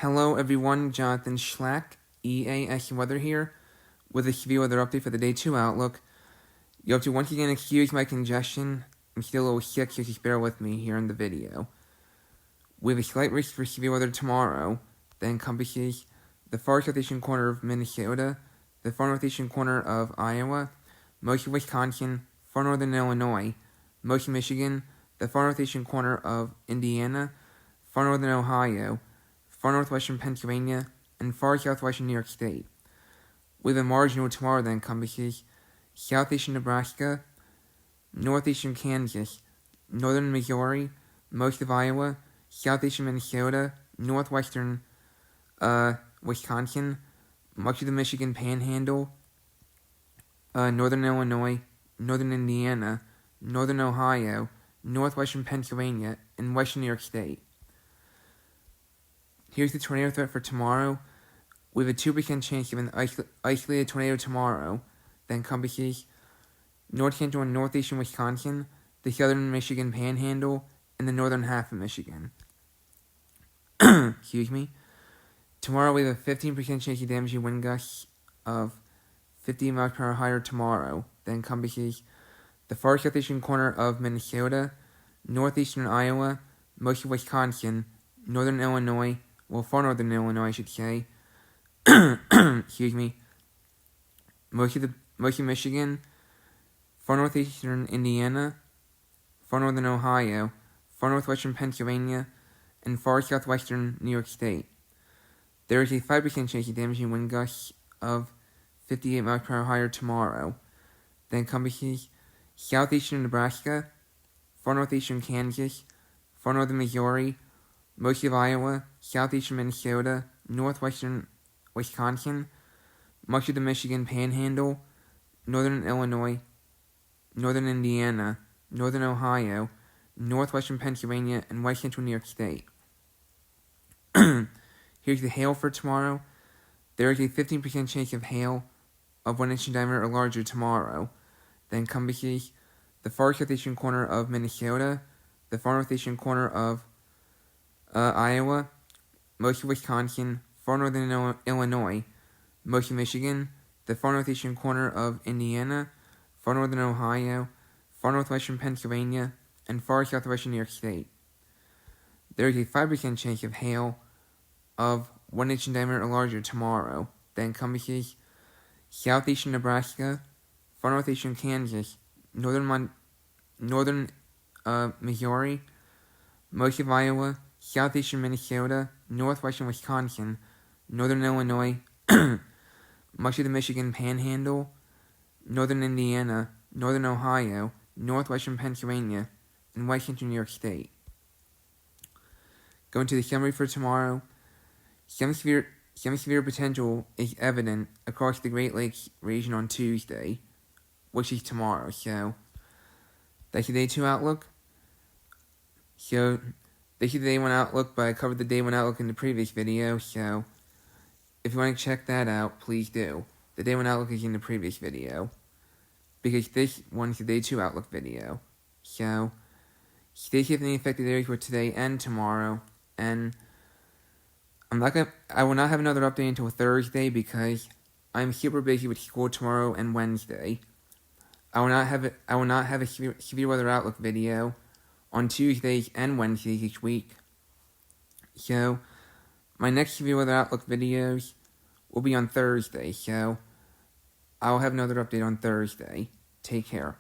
Hello everyone, Jonathan EAS&Weather here with a severe weather update for the Day 2 outlook. You have to once again excuse my congestion. I'm still a little sick, so just bear with me here in the video. We have a slight risk for severe weather tomorrow that encompasses the far southeastern corner of Minnesota, the far northeastern corner of Iowa, most of Wisconsin, far northern Illinois, most of Michigan, the far northeastern corner of Indiana, far northern Ohio, far northwestern Pennsylvania, and far southwestern New York State, with a marginal tomorrow that encompasses southeastern Nebraska, northeastern Kansas, northern Missouri, most of Iowa, southeastern Minnesota, northwestern Wisconsin, much of the Michigan Panhandle, northern Illinois, northern Indiana, northern Ohio, northwestern Pennsylvania, and western New York State. Here's the tornado threat for tomorrow. We have a 2% chance of an isolated tornado tomorrow that encompasses north central and northeastern Wisconsin, the southern Michigan Panhandle, and the northern half of Michigan. Excuse me. Tomorrow we have a 15% chance of damaging wind gusts of 50 miles per hour higher tomorrow that encompasses the far southeastern corner of Minnesota, northeastern Iowa, most of Wisconsin, northern Illinois, far northern Illinois, I should say. Excuse me. Most of Michigan, far northeastern Indiana, far northern Ohio, far northwestern Pennsylvania, and far southwestern New York State. There is a 5% chance of damaging wind gusts of 58 miles per hour higher tomorrow that encompasses southeastern Nebraska, far northeastern Kansas, far northern Missouri, most of Iowa, southeastern Minnesota, northwestern Wisconsin, much of the Michigan Panhandle, northern Illinois, northern Indiana, northern Ohio, northwestern Pennsylvania, and west central New York State. Here's the hail for tomorrow. There is a 15% chance of hail of 1 inch in diameter or larger tomorrow that encompasses the far southeastern corner of Minnesota, the far northeastern corner of Iowa, most of Wisconsin, far northern Illinois, most of Michigan, the far northeastern corner of Indiana, far northern Ohio, far northwestern Pennsylvania, and far southwestern New York State. There is a 5% chance of hail of 1 inch in diameter or larger tomorrow that encompasses southeastern Nebraska, far northeastern Kansas, northern Missouri, most of Iowa, southeastern Minnesota, northwestern Wisconsin, northern Illinois, much of the Michigan Panhandle, northern Indiana, northern Ohio, northwestern Pennsylvania, and west central New York State. Going to the summary for tomorrow, some severe potential is evident across the Great Lakes region on Tuesday, which is tomorrow. So that's the Day 2 outlook. So this is the Day 1 outlook, but I covered the Day 1 outlook in the previous video, so if you want to check that out, please do. The Day 1 outlook is in the previous video, because this one's the Day 2 outlook video. So stay safe in the affected areas for today and tomorrow, and I will not have another update until Thursday because I'm super busy with school tomorrow and Wednesday. I will not have a severe weather outlook video on Tuesdays and Wednesdays each week. So my next severe weather outlook videos will be on Thursday, so I'll have another update on Thursday. Take care.